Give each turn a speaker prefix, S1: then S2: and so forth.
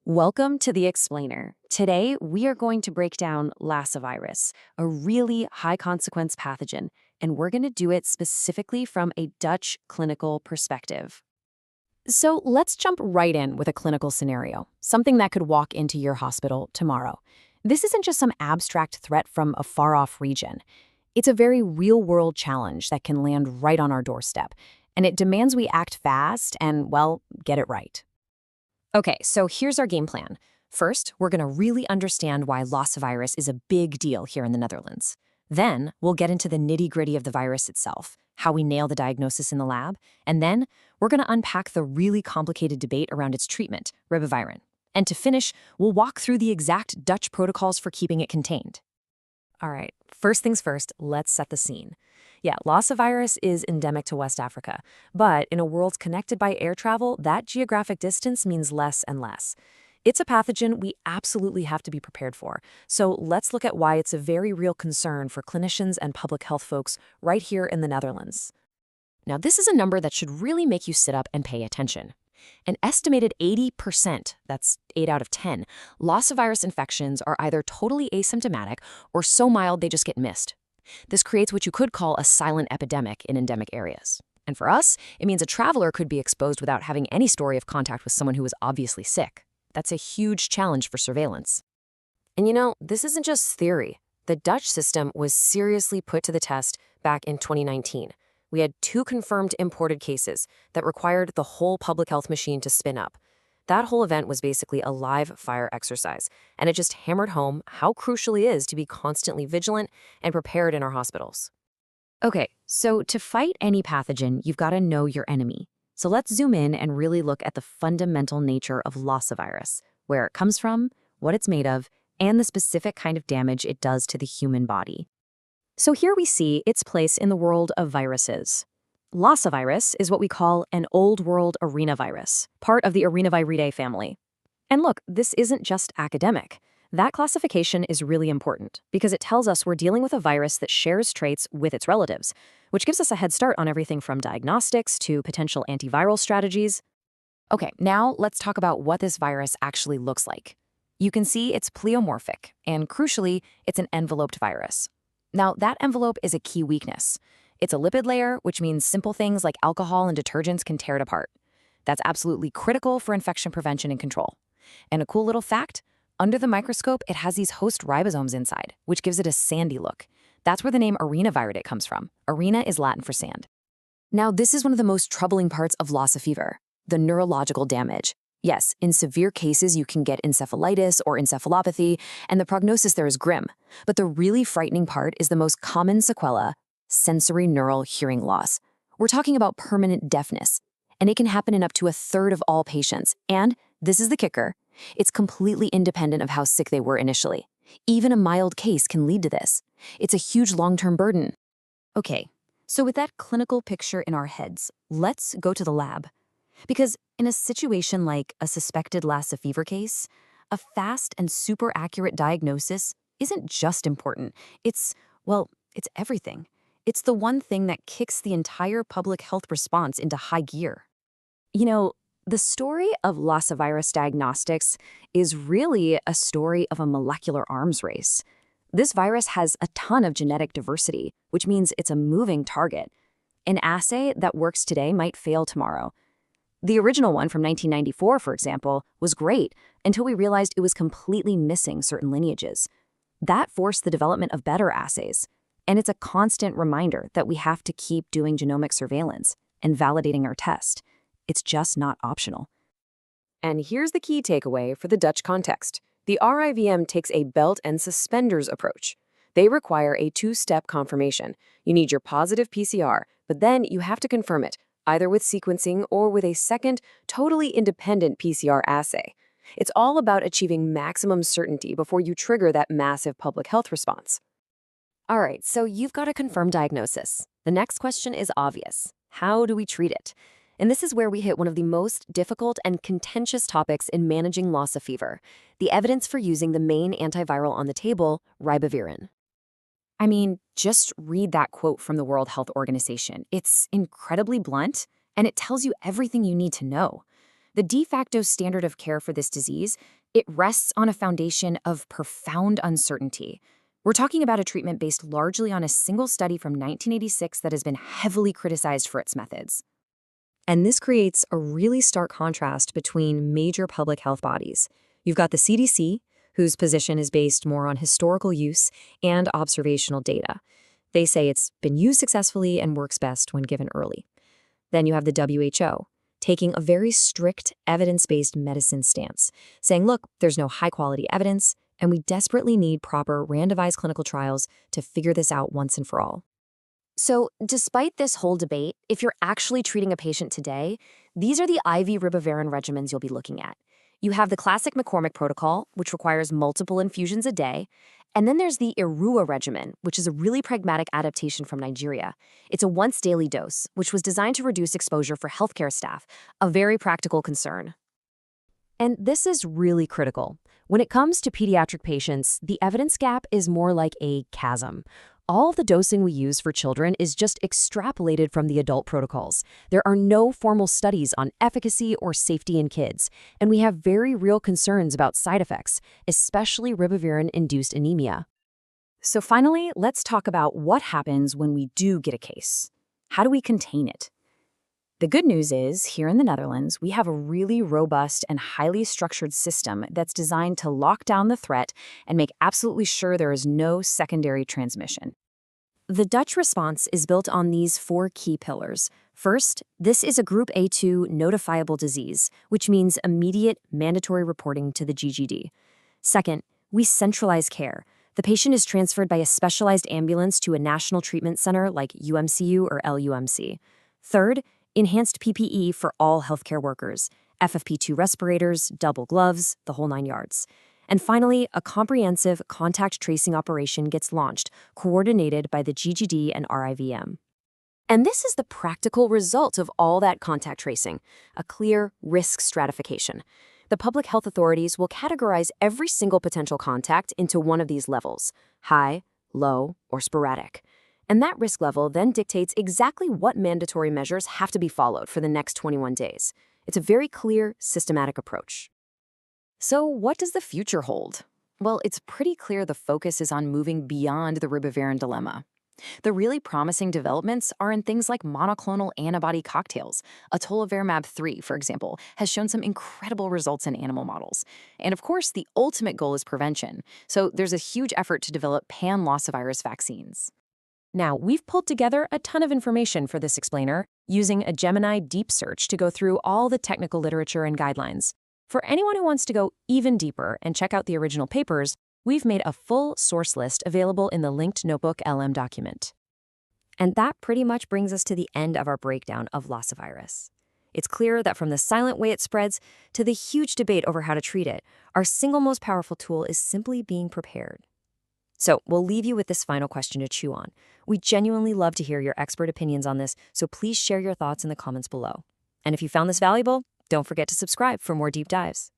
S1: Welcome to The Explainer. Today, we are going to break down Lassa virus, a really high-consequence pathogen, and we're going to do it specifically from a Dutch clinical perspective. So let's jump right in with a clinical scenario, something that could walk into your hospital tomorrow. This isn't just some abstract threat from a far-off region. It's a very real-world challenge that can land right on our doorstep, and it demands we act fast and, well, get it right. Okay, so here's our game plan. First, we're going to really understand why Lassa virus is a big deal here in the Netherlands. Then, we'll get into the nitty-gritty of the virus itself, how we nail the diagnosis in the lab, and then we're going to unpack the really complicated debate around its treatment, Ribavirin. And to finish, we'll walk through the exact Dutch protocols for keeping it contained. All right, first things first, let's set the scene. Yeah, Lassa virus is endemic to West Africa, but in a world connected by air travel, that geographic distance means less and less. It's a pathogen we absolutely have to be prepared for, so let's look at why it's a very real concern for clinicians and public health folks right here in the Netherlands. Now, this is a number that should really make you sit up and pay attention. An estimated 80%, that's 8 out of 10, Lassa virus infections are either totally asymptomatic or so mild they just get missed. This creates what you could call a silent epidemic in endemic areas. And for us, it means a traveler could be exposed without having any story of contact with someone who is obviously sick. That's a huge challenge for surveillance. And this isn't just theory. The Dutch system was seriously put to the test back in 2019. We had 2 confirmed imported cases that required the whole public health machine to spin up. That whole event was basically a live fire exercise, and it just hammered home how crucial it is to be constantly vigilant and prepared in our hospitals. Okay, so to fight any pathogen, you've got to know your enemy. So let's zoom in and really look at the fundamental nature of Lassa virus, where it comes from, what it's made of, and the specific kind of damage it does to the human body. So here we see its place in the world of viruses. Lassa virus is what we call an old world arenavirus, part of the Arenaviridae family. And look, this isn't just academic. That classification is really important because it tells us we're dealing with a virus that shares traits with its relatives, which gives us a head start on everything from diagnostics to potential antiviral strategies. Okay, now let's talk about what this virus actually looks like. You can see it's pleomorphic, and crucially, it's an enveloped virus. Now, that envelope is a key weakness. It's a lipid layer, which means simple things like alcohol and detergents can tear it apart. That's absolutely critical for infection prevention and control. And a cool little fact, under the microscope, it has these host ribosomes inside, which gives it a sandy look. That's where the name Arenaviridae comes from. Arena is Latin for sand. Now, this is one of the most troubling parts of Lassa fever, the neurological damage. Yes, in severe cases, you can get encephalitis or encephalopathy, and the prognosis there is grim. But the really frightening part is the most common sequela, sensory neural hearing loss. We're talking about permanent deafness, and it can happen in up to a third of all patients. And this is the kicker. It's completely independent of how sick they were initially. Even a mild case can lead to this. It's a huge long-term burden. Okay, so with that clinical picture in our heads, let's go to the lab. Because in a situation like a suspected Lassa fever case, a fast and super accurate diagnosis isn't just important. It's everything. It's the one thing that kicks the entire public health response into high gear. The story of Lassa virus diagnostics is really a story of a molecular arms race. This virus has a ton of genetic diversity, which means it's a moving target. An assay that works today might fail tomorrow. The original one from 1994, for example, was great until we realized it was completely missing certain lineages. That forced the development of better assays. And it's a constant reminder that we have to keep doing genomic surveillance and validating our test. It's just not optional. And here's the key takeaway for the Dutch context. The RIVM takes a belt and suspenders approach. They require a 2-step confirmation. You need your positive PCR, but then you have to confirm it, either with sequencing or with a second, totally independent PCR assay. It's all about achieving maximum certainty before you trigger that massive public health response. All right, so you've got a confirmed diagnosis. The next question is obvious. How do we treat it? And this is where we hit one of the most difficult and contentious topics in managing Lassa fever, the evidence for using the main antiviral on the table, Ribavirin. I mean, just read that quote from the World Health Organization. It's incredibly blunt, and it tells you everything you need to know.
S2: The de facto standard of care for this disease, it rests on a foundation of profound uncertainty. We're talking about a treatment based largely on a single study from 1986 that has been heavily criticized for its methods.
S1: And this creates a really stark contrast between major public health bodies. You've got the CDC, whose position is based more on historical use and observational data. They say it's been used successfully and works best when given early. Then you have the WHO, taking a very strict evidence-based medicine stance, saying, look, there's no high-quality evidence, and we desperately need proper randomized clinical trials to figure this out once and for all.
S2: So, despite this whole debate, if you're actually treating a patient today, these are the IV ribavirin regimens you'll be looking at. You have the classic McCormick protocol, which requires multiple infusions a day, and then there's the Irua regimen, which is a really pragmatic adaptation from Nigeria. It's a once-daily dose, which was designed to reduce exposure for healthcare staff, a very practical concern.
S1: And this is really critical. When it comes to pediatric patients, the evidence gap is more like a chasm. All of the dosing we use for children is just extrapolated from the adult protocols. There are no formal studies on efficacy or safety in kids, and we have very real concerns about side effects, especially ribavirin-induced anemia.
S2: So finally, let's talk about what happens when we do get a case. How do we contain it? The good news is, here in the Netherlands, we have a really robust and highly structured system that's designed to lock down the threat and make absolutely sure there is no secondary transmission. The Dutch response is built on these 4 key pillars. First, this is a Group A2 notifiable disease, which means immediate mandatory reporting to the GGD. Second, we centralize care. The patient is transferred by a specialized ambulance to a national treatment center like UMCU or LUMC. Third, enhanced PPE for all healthcare workers, FFP2 respirators, double gloves, the whole 9 yards. And finally, a comprehensive contact tracing operation gets launched, coordinated by the GGD and RIVM. And this is the practical result of all that contact tracing, a clear risk stratification. The public health authorities will categorize every single potential contact into one of these levels: high, low, or sporadic. And that risk level then dictates exactly what mandatory measures have to be followed for the next 21 days. It's a very clear, systematic approach. So what does the future hold? Well, it's pretty clear the focus is on moving beyond the Ribavirin dilemma. The really promising developments are in things like monoclonal antibody cocktails. Atoloverimab 3, for example, has shown some incredible results in animal models. And of course, the ultimate goal is prevention. So there's a huge effort to develop pan-Lassa vaccines.
S1: Now, we've pulled together a ton of information for this explainer, using a Gemini deep search to go through all the technical literature and guidelines. For anyone who wants to go even deeper and check out the original papers, we've made a full source list available in the linked Notebook LM document. And that pretty much brings us to the end of our breakdown of Lassa virus. It's clear that from the silent way it spreads to the huge debate over how to treat it, our single most powerful tool is simply being prepared. So we'll leave you with this final question to chew on. We genuinely love to hear your expert opinions on this, so please share your thoughts in the comments below. And if you found this valuable, don't forget to subscribe for more deep dives.